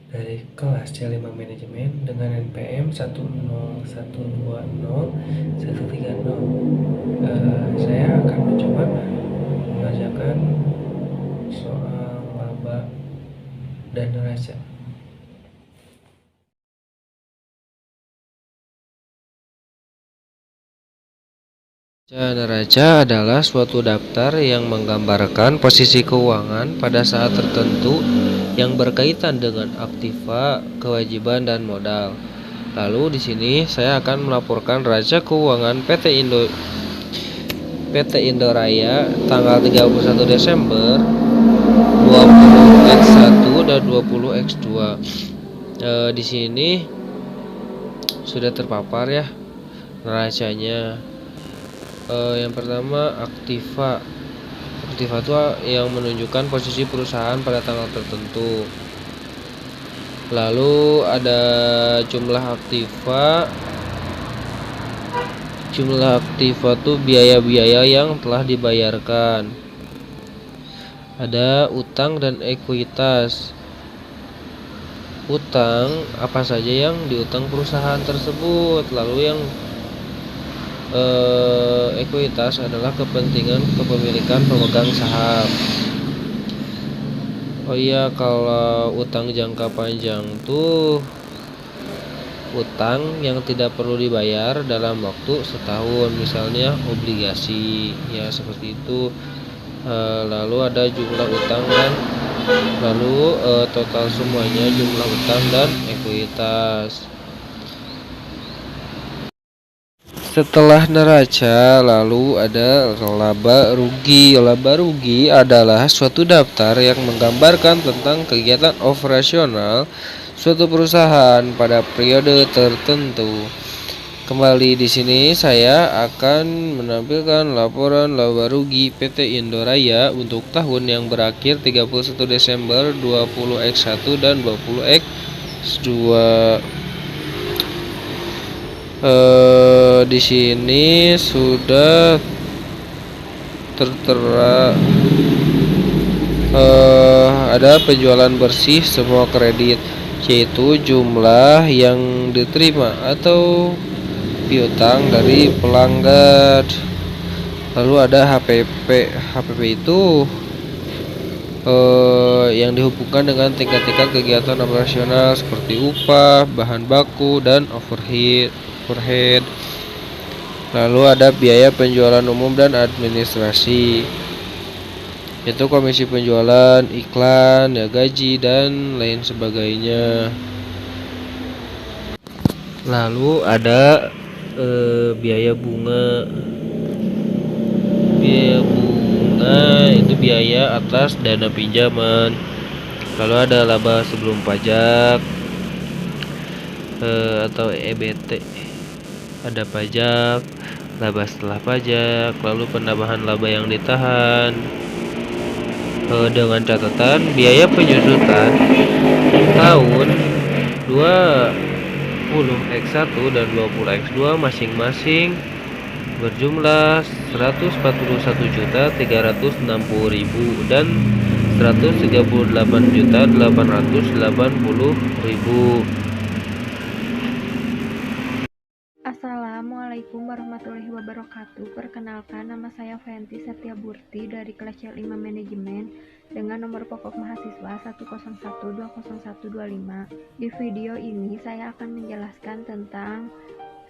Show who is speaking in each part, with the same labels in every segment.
Speaker 1: dari kelas C5 Manajemen dengan NPM 10120 130. Saya akan mencoba mengerjakan soal laba dan neraca. Neraca adalah suatu daftar yang menggambarkan posisi keuangan pada saat tertentu yang berkaitan dengan aktiva, kewajiban, dan modal. Lalu di sini saya akan melaporkan neraca keuangan PT Indoraya tanggal 31 Desember 20x1 dan 20x2. Di sini sudah terpapar ya neracanya. Yang pertama aktiva. Aktiva itu yang menunjukkan posisi perusahaan pada tanggal tertentu. Lalu ada jumlah aktiva. Jumlah aktiva itu biaya-biaya yang telah dibayarkan. Ada utang dan ekuitas. Utang apa saja yang diutang perusahaan tersebut. Lalu yang ekuitas adalah kepentingan kepemilikan pemegang saham. Oh iya, kalau utang jangka panjang tuh utang yang tidak perlu dibayar dalam waktu setahun, misalnya obligasi ya seperti itu. Lalu ada jumlah utang dan lalu total semuanya jumlah utang dan ekuitas. Setelah neraca, lalu ada laba rugi. Laba rugi adalah suatu daftar yang menggambarkan tentang kegiatan operasional suatu perusahaan pada periode tertentu. Kembali di sini saya akan menampilkan laporan laba rugi PT Indoraya untuk tahun yang berakhir 31 Desember 20x1 dan 20x2. Di sini sudah tertera ada penjualan bersih semua kredit, yaitu jumlah yang diterima atau piutang dari pelanggan. Lalu ada HPP. HPP itu yang dihubungkan dengan tingkat-tingkat kegiatan operasional seperti upah, bahan baku, dan overhead. Lalu ada biaya penjualan umum dan administrasi, yaitu komisi penjualan, iklan, ya gaji, dan lain sebagainya. Lalu ada biaya bunga. Biaya bunga itu biaya atas dana pinjaman. Lalu ada laba sebelum pajak atau EBT. Ada pajak, laba setelah pajak, lalu penambahan laba yang ditahan. Dengan catatan biaya penyusutan tahun 20x1 dan 20x2 masing-masing berjumlah 141.360.000 dan 138.880.000.
Speaker 2: Assalamualaikum warahmatullahi wabarakatuh. Perkenalkan, nama saya Fenty Setiaburti dari kelas C5 Manajemen dengan nomor pokok mahasiswa 101201205. Di video ini saya akan menjelaskan tentang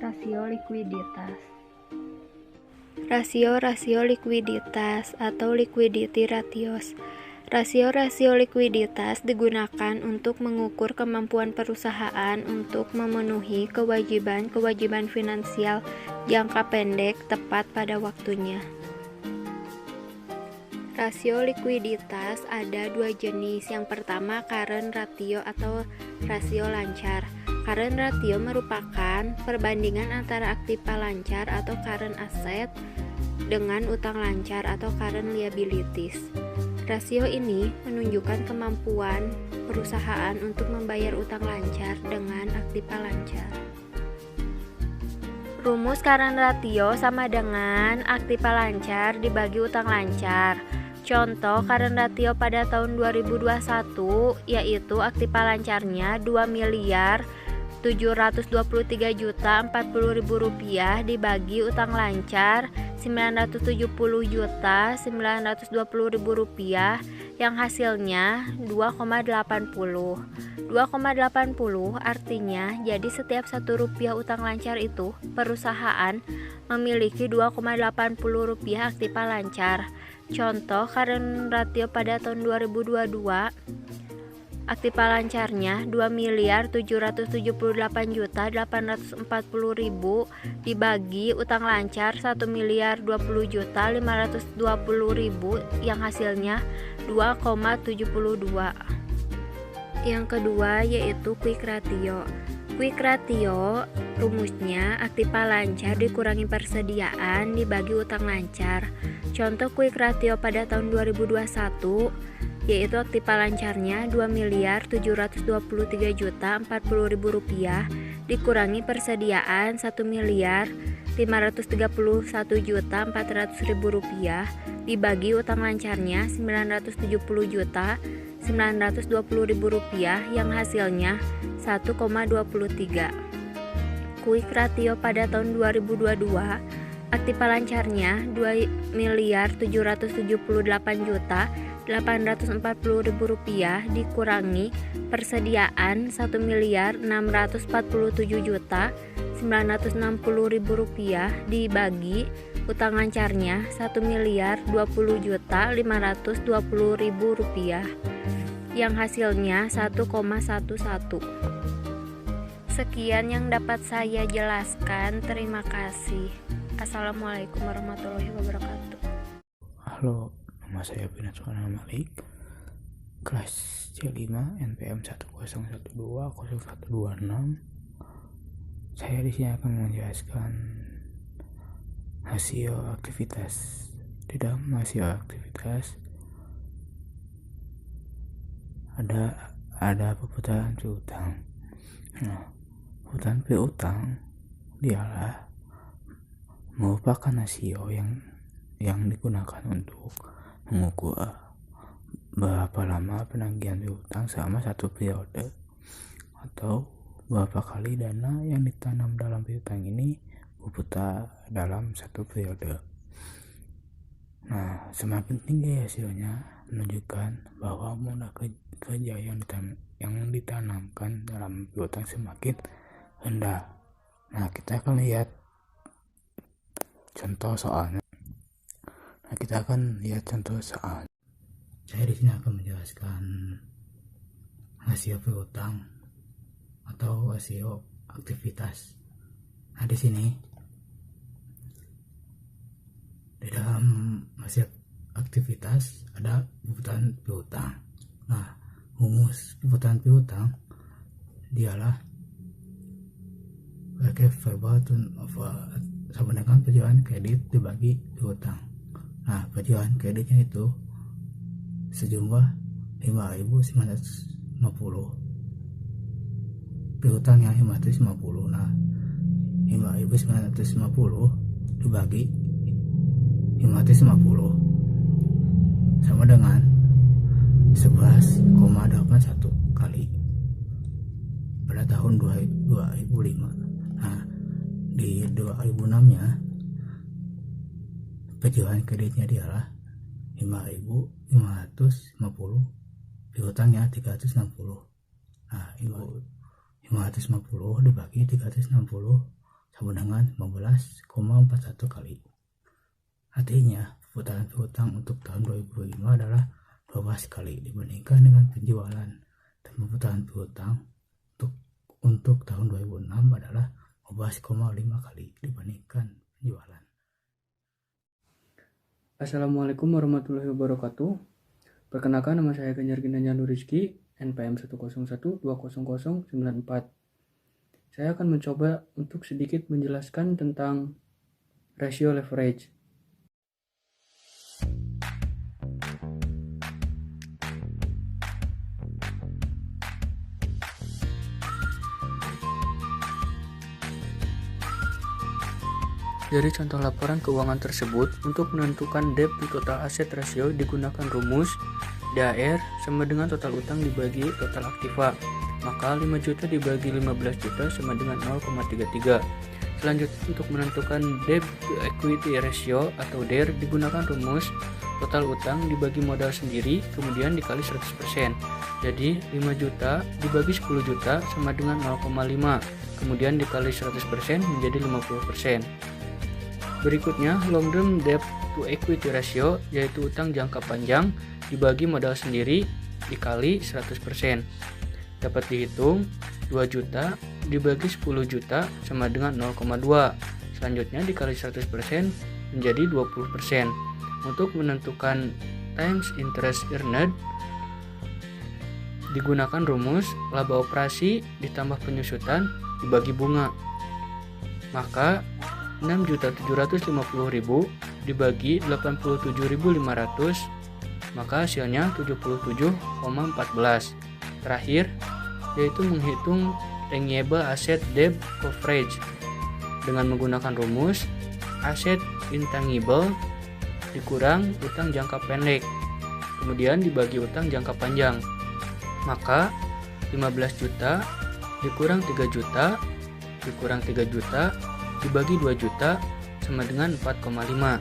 Speaker 2: rasio likuiditas. Rasio likuiditas atau liquidity ratios. Rasio likuiditas digunakan untuk mengukur kemampuan perusahaan untuk memenuhi kewajiban finansial jangka pendek tepat pada waktunya. Rasio likuiditas ada dua jenis. Yang pertama, current ratio atau rasio lancar. Current ratio merupakan perbandingan antara aktiva lancar atau current asset dengan utang lancar atau current liabilities. Rasio ini menunjukkan kemampuan perusahaan untuk membayar utang lancar dengan aktiva lancar. Rumus current ratio sama dengan aktiva lancar dibagi utang lancar. Contoh current ratio pada tahun 2021 yaitu aktiva lancarnya 2.723.040.040 rupiah dibagi utang lancar 970.920.000 rupiah yang hasilnya 2,80. 2,80 artinya jadi setiap 1 rupiah utang lancar itu perusahaan memiliki 2,80 rupiah aktiva lancar. Contoh current ratio pada tahun 2022 aktiva lancarnya 2.778.840.000 dibagi utang lancar 1.020.520.000 yang hasilnya 2,72. Yang kedua yaitu quick ratio. Quick ratio rumusnya aktiva lancar dikurangi persediaan dibagi utang lancar. Contoh quick ratio pada tahun 2021 yaitu aktiva lancarnya 2.723.040.040 rupiah dikurangi persediaan 1.531.400.000 rupiah dibagi utang lancarnya 970.920.000 rupiah yang hasilnya 1,23. Quick ratio pada tahun 2022 aktiva lancarnya 2.778.840.000 rupiah dikurangi persediaan 1.647.960.000 rupiah dibagi utang lancarnya 1.020.520.000 rupiah yang hasilnya 1,11. Sekian yang dapat saya jelaskan. Terima kasih. Assalamualaikum warahmatullahi wabarakatuh.
Speaker 3: Halo, nama saya Binatsuana Malik, kelas C5 NPM 101200126. Saya di sini akan menjelaskan hasil aktivitas. Di dalam hasil aktivitas ada perputaran piutang. Nah, perputaran piutang dialah merupakan rasio yang digunakan untuk mengukur berapa lama penagihan piutang selama satu periode atau berapa kali dana yang ditanam dalam piutang ini berputar dalam satu periode. Nah, semakin tinggi hasilnya menunjukkan bahwa modal kerja yang ditanamkan dalam piutang semakin rendah. Nah, kita akan lihat contoh soalnya. Saya di sini akan menjelaskan hasil piutang atau hasil aktivitas. Nah, di sini di dalam hasil aktivitas ada perputaran piutang. Nah, rumus perputaran piutang dialah verbal turnover sama dengan penjualan kredit dibagi piutang. Nah, penjualan kreditnya itu sejumlah 5.950. Piutang yang 550. Nah, 5.950 dibagi 550 sama dengan 11,81 kali pada tahun 2005. Nah, di 2006 nya penjualan kreditnya dialah 5.550, piutangnya 360. Nah, 550 dibagi 360 sama dengan 15,41 kali. Artinya perputaran piutang untuk tahun 2005 adalah 12 kali dibandingkan dengan penjualan, dan perputaran piutang untuk tahun 2006 adalah 12,5 kali dibandingkan penjualan.
Speaker 4: Assalamualaikum warahmatullahi wabarakatuh. Perkenalkan, nama saya Ganjar Ginanjar Rizky, NPM 101200094. Saya akan mencoba untuk sedikit menjelaskan tentang rasio leverage. Dari contoh laporan keuangan tersebut, untuk menentukan debt to total asset ratio digunakan rumus DAR sama dengan total utang dibagi total aktiva. Maka 5 juta dibagi 15 juta sama dengan 0,33. Selanjutnya untuk menentukan debt to equity ratio atau DER digunakan rumus total utang dibagi modal sendiri kemudian dikali 100%. Jadi 5 juta dibagi 10 juta sama dengan 0,5 kemudian dikali 100% menjadi 50%. Berikutnya long term debt to equity ratio yaitu utang jangka panjang dibagi modal sendiri dikali 100%. Dapat dihitung 2 juta dibagi 10 juta sama dengan 0,2. Selanjutnya dikali 100% menjadi 20%. Untuk menentukan times interest earned digunakan rumus laba operasi ditambah penyusutan dibagi bunga. Maka 6.750.000 dibagi 87.500 maka hasilnya 77,14. Terakhir yaitu menghitung renewable asset debt coverage dengan menggunakan rumus aset intangible dikurang utang jangka pendek kemudian dibagi utang jangka panjang. Maka 15 juta dikurang 3 juta dikurang 3 juta dibagi 2 juta sama dengan 4,5.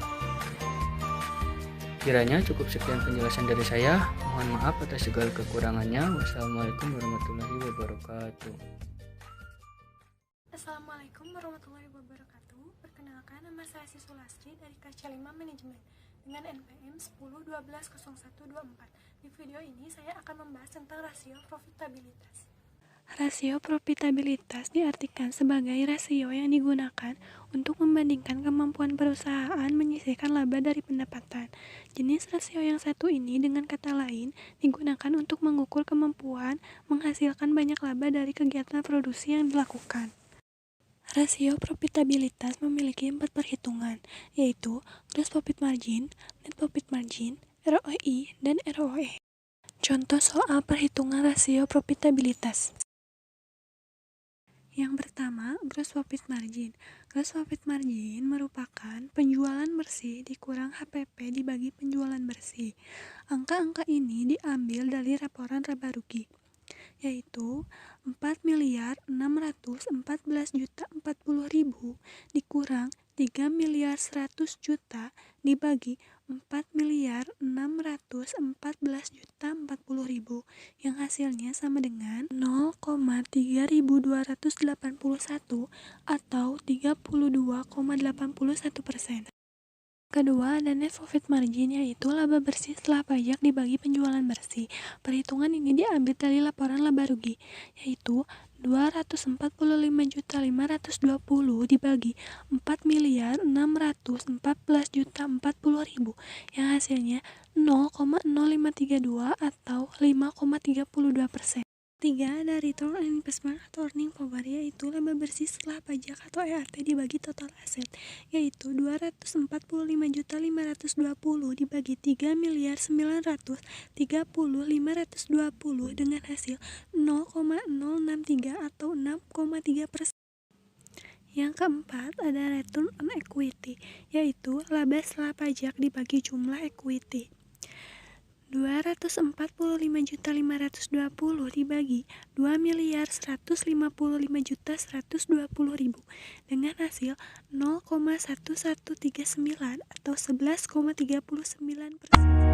Speaker 4: Kiranya cukup sekian penjelasan dari saya. Mohon maaf atas segala kekurangannya. Wassalamualaikum warahmatullahi wabarakatuh.
Speaker 5: Assalamualaikum warahmatullahi wabarakatuh. Perkenalkan, nama saya Siswa Lasri dari KC5 Manajemen dengan NPM 10120124. Di video ini saya akan membahas tentang rasio profitabilitas. Rasio profitabilitas diartikan sebagai rasio yang digunakan untuk membandingkan kemampuan perusahaan menyisihkan laba dari pendapatan. Jenis rasio yang satu ini dengan kata lain digunakan untuk mengukur kemampuan menghasilkan banyak laba dari kegiatan produksi yang dilakukan. Rasio profitabilitas memiliki 4 perhitungan, yaitu gross profit margin, net profit margin, ROI, dan ROE. Contoh soal perhitungan rasio profitabilitas. Yang pertama, gross profit margin. Gross profit margin merupakan penjualan bersih dikurang HPP dibagi penjualan bersih. Angka-angka ini diambil dari laporan laba rugi, yaitu 4.614.040.000 dikurang 3.100.000.000 dibagi 4.614.040.000 yang hasilnya sama dengan 0,3281 atau 32,81%. Kedua, ada net profit margin, yaitu laba bersih setelah pajak dibagi penjualan bersih. Perhitungan ini diambil dari laporan laba rugi, yaitu 245.520 dibagi 4.614.040.000 yang hasilnya 0,0532 atau 5,32%. 3. Ada return on investment atau earning power, yaitu laba bersih setelah pajak atau EAT dibagi total aset, yaitu 245.520 dibagi 3.930.520 dengan hasil 0,063 atau 6,3%. Yang keempat, ada return on equity, yaitu laba setelah pajak dibagi jumlah equity. 245.520 dibagi 2.155.120.000 dengan hasil 0,1139 atau 11,39%.